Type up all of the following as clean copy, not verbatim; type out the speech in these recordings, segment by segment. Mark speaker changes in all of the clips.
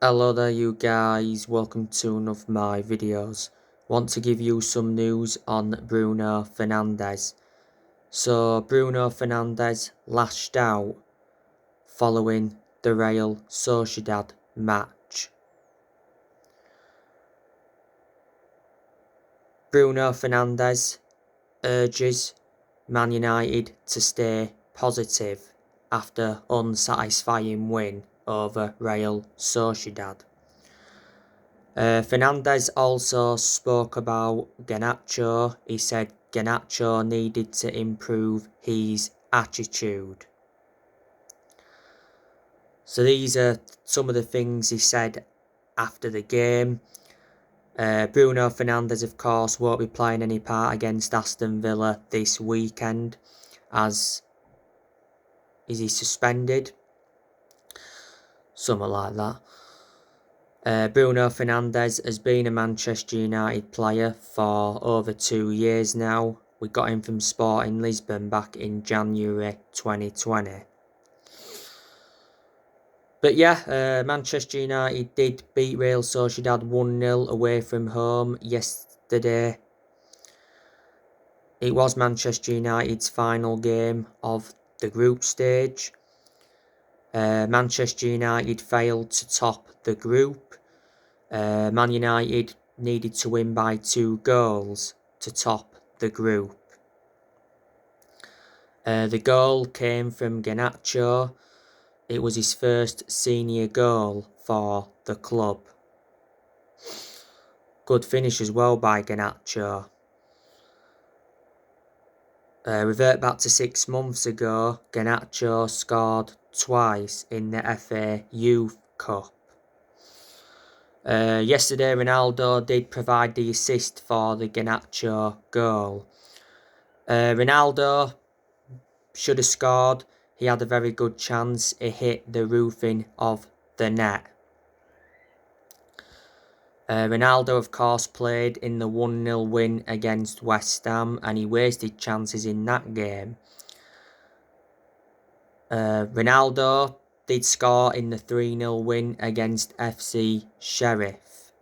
Speaker 1: Hello there you guys, welcome to one of my videos. Want to give you some news on Bruno Fernandes. So Bruno Fernandes lashed out following the Real Sociedad match. Bruno Fernandes urges Man United to stay positive after unsatisfying win over Real Sociedad. Fernandes also spoke about Garnacho. He said Garnacho needed to improve his attitude. So these are some of the things he said after the game. Bruno Fernandes, of course, won't be playing any part against Aston Villa this weekend, as is he suspended? Something like that. Bruno Fernandes has been a Manchester United player for over 2 years now. We got him from Sporting Lisbon back in January 2020. But yeah, Manchester United did beat Real Sociedad 1-0 away from home yesterday. It was Manchester United's final game of the group stage. Manchester United failed to top the group. Man United needed to win by 2 goals to top the group. The goal came from Garnacho. It was his first senior goal for the club. Good finish as well by Garnacho. Revert back to 6 months ago, Garnacho scored twice in the FA Youth Cup. Yesterday, Ronaldo did provide the assist for the Garnacho goal. Ronaldo should have scored. He had a very good chance. It hit the roofing of the net. Ronaldo, of course, played in the 1-0 win against West Ham, and he wasted chances in that game. Ronaldo did score in the 3-0 win against FC Sheriff.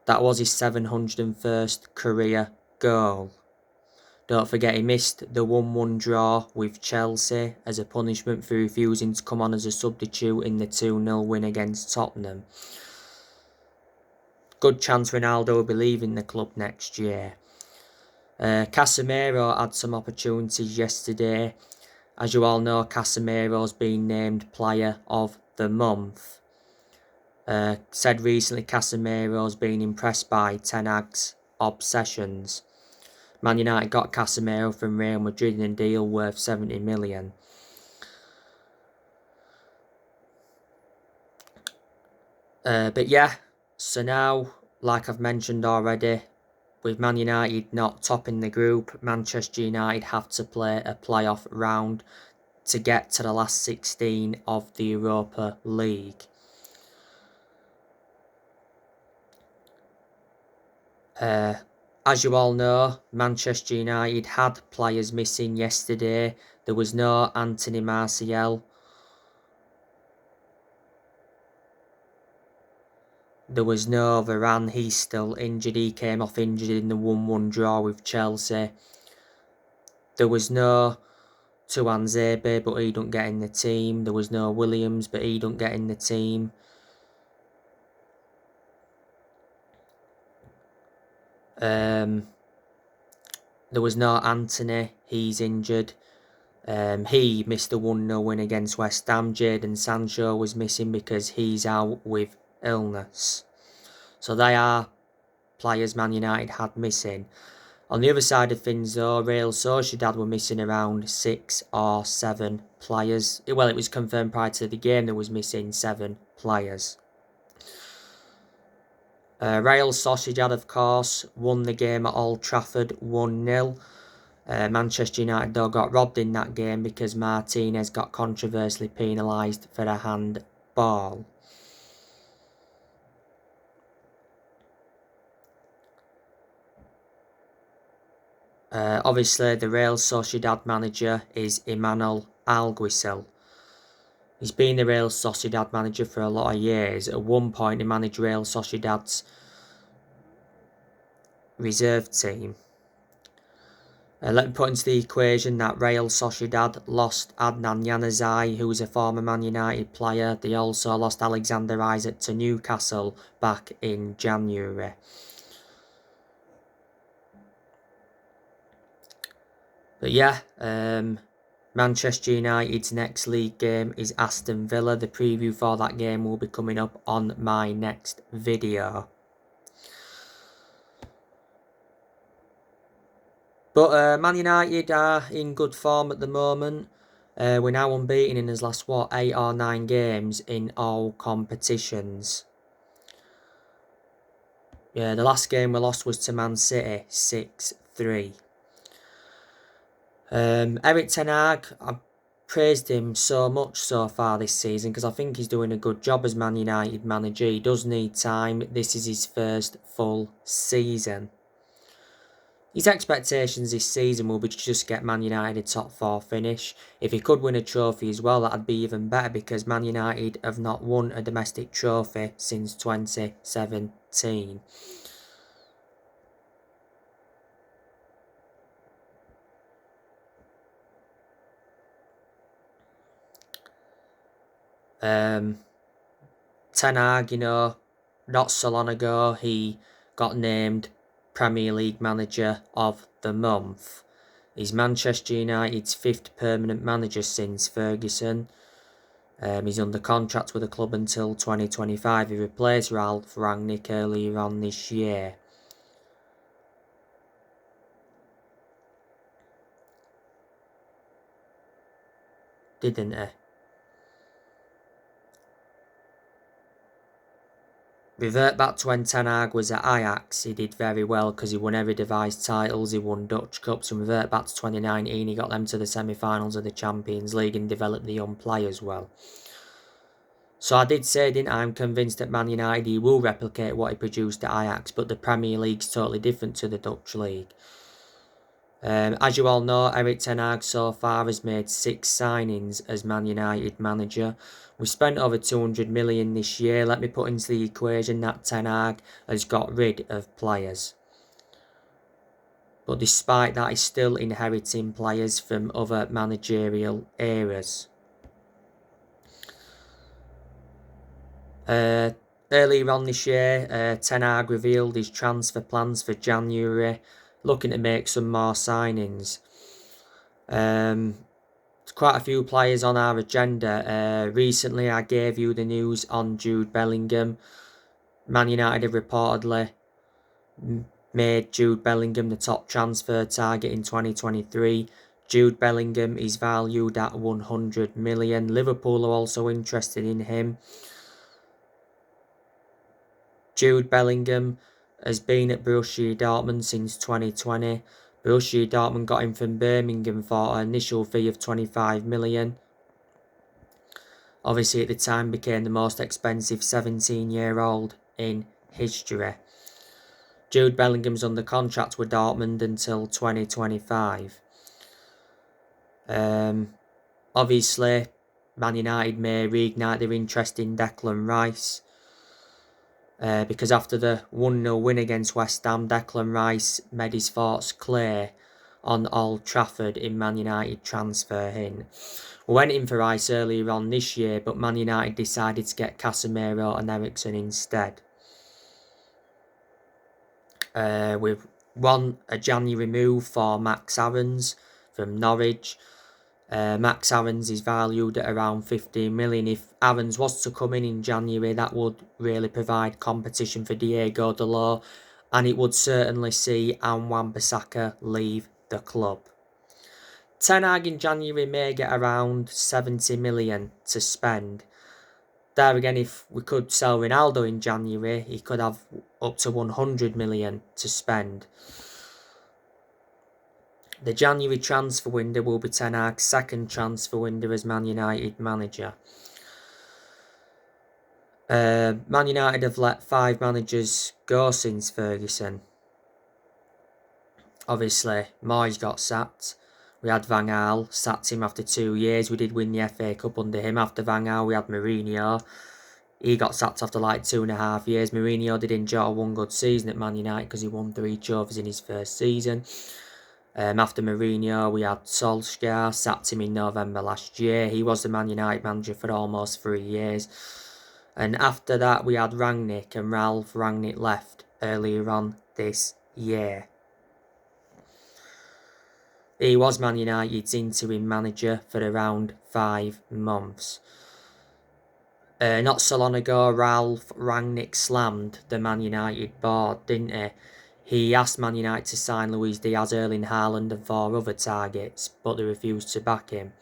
Speaker 1: That was his 701st career goal. Don't forget he missed the 1-1 draw with Chelsea as a punishment for refusing to come on as a substitute in the 2-0 win against Tottenham. Good chance Ronaldo will be leaving the club next year. Casemiro had some opportunities yesterday. As you all know, Casemiro's been named Player of the Month. Said recently Casemiro's been impressed by Ten Hag's obsessions. Man United got Casemiro from Real Madrid in a deal worth 70 million. But yeah, so now, like I've mentioned already, with Man United not topping the group, Manchester United have to play a playoff round to get to the last 16 of the Europa League. As you all know, Manchester United had players missing yesterday. There was no Anthony Martial. There was no Varane, he's still injured. He came off injured in the 1-1 draw with Chelsea. There was no Tuanzebe, but he don't get in the team. There was no Williams, but he don't get in the team. There was no Anthony, he's injured. He missed the 1-0 win against West Ham. Jadon Sancho was missing because he's out with illness. So they are players Man United had missing. On the other side of things though, Real Sociedad were missing around 6 or 7 players. Well, it was confirmed prior to the game there was missing 7 players. Real Sociedad, of course, won the game at Old Trafford 1-0. Manchester United though got robbed in that game because Martinez got controversially penalised for a handball. Obviously, the Real Sociedad manager is Emmanuel Alguacil. He's been the Real Sociedad manager for a lot of years. At one point, he managed Real Sociedad's reserve team. Let me put into the equation that Real Sociedad lost Adnan Januzaj, who was a former Man United player. They also lost Alexander Isak to Newcastle back in January. But yeah, Manchester United's next league game is Aston Villa. The preview for that game will be coming up on my next video. But Man United are in good form at the moment. We're now unbeaten in his last, 8 or 9 games in all competitions. Yeah, the last game we lost was to Man City, 6-3. Erik ten Hag, I've praised him so much so far this season because I think he's doing a good job as Man United manager. He does need time. This is his first full season. His expectations this season will be to just get Man United a top 4 finish. If he could win a trophy as well, that'd be even better because Man United have not won a domestic trophy since 2017. Ten Hag, not so long ago, he got named Premier League Manager of the Month. He's Manchester United's 5th permanent manager since Ferguson. He's under contract with the club until 2025. He replaced Ralph Rangnick earlier on this year. Didn't he? Revert back to when Ten Hag was at Ajax, he did very well because he won every devised titles, he won Dutch Cups, and revert back to 2019, he got them to the semi-finals of the Champions League and developed the young players well. So I did say, didn't I, I'm convinced that Man United he will replicate what he produced at Ajax, but the Premier League's totally different to the Dutch League. As you all know, Erik ten Hag so far has made 6 signings as Man United manager. We spent over 200 million this year. Let me put into the equation that Ten Hag has got rid of players. But despite that, he's still inheriting players from other managerial eras. Earlier on this year, Ten Hag revealed his transfer plans for January, looking to make some more signings. There's quite a few players on our agenda. Recently, I gave you the news on Jude Bellingham. Man United have reportedly made Jude Bellingham the top transfer target in 2023. Jude Bellingham is valued at 100 million. Liverpool are also interested in him. Jude Bellingham has been at Borussia Dortmund since 2020. Borussia Dortmund got him from Birmingham for an initial fee of 25 million. Obviously at the time became the most expensive 17-year-old in history. Jude Bellingham's under contract with Dortmund until 2025. Obviously, Man United may reignite their interest in Declan Rice. Because after the 1-0 win against West Ham, Declan Rice made his thoughts clear on Old Trafford in Man United transfer in. We went in for Rice earlier on this year, but Man United decided to get Casemiro and Eriksen instead. We've won a January move for Max Aarons from Norwich. Max Aarons is valued at around 15 million. If Aarons was to come in January, that would really provide competition for Diego Dalot, and it would certainly see Wan-Bissaka leave the club. Ten Hag in January may get around 70 million to spend. There again, if we could sell Ronaldo in January, he could have up to 100 million to spend. The January transfer window will be Ten Hag's second transfer window as Man United manager. Man United have let 5 managers go since Ferguson. Obviously, Moyes got sacked. We had Van Gaal, sacked him after 2 years. We did win the FA Cup under him. After Van Gaal, we had Mourinho. He got sacked after like 2.5 years. Mourinho did enjoy one good season at Man United because he won 3 trophies in his first season. After Mourinho, we had Solskjaer, sacked him in November last year. He was the Man United manager for almost 3 years. And after that, we had Rangnick, and Ralph Rangnick left earlier on this year. He was Man United's interim manager for around 5 months. Not so long ago, Ralph Rangnick slammed the Man United board, didn't he? He asked Man United to sign Luis Diaz, Erling Haaland and 4 other targets, but they refused to back him.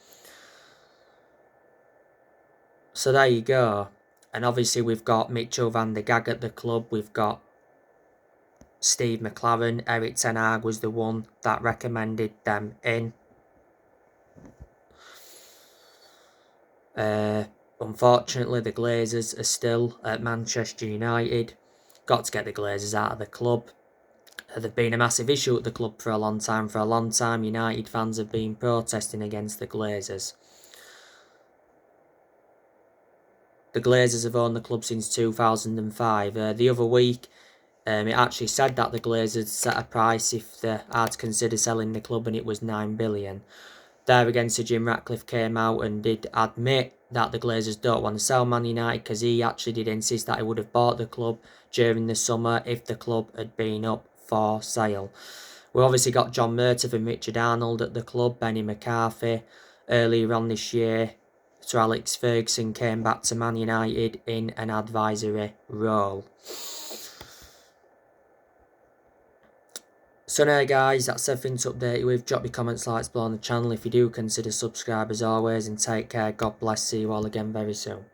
Speaker 1: So there you go. And obviously we've got Mitchell van der Gag at the club. We've got Steve McLaren. Eric Ten Hag was the one that recommended them in. Unfortunately, the Glazers are still at Manchester United. Got to get the Glazers out of the club. They've been a massive issue at the club for a long time. For a long time, United fans have been protesting against the Glazers. The Glazers have owned the club since 2005. The other week, it actually said that the Glazers set a price if they had to consider selling the club, and it was 9 billion. There again, Sir Jim Ratcliffe came out and did admit that the Glazers don't want to sell Man United, because he actually did insist that he would have bought the club during the summer if the club had been up for sale. We obviously got John Murtaugh and Richard Arnold at the club, Benny McCarthy. Earlier on this year, Sir Alex Ferguson came back to Man United in an advisory role. So now guys, that's everything to update you with. Drop your comments, likes below on the channel if you do, consider subscribe as always, and take care. God bless. See you all again very soon.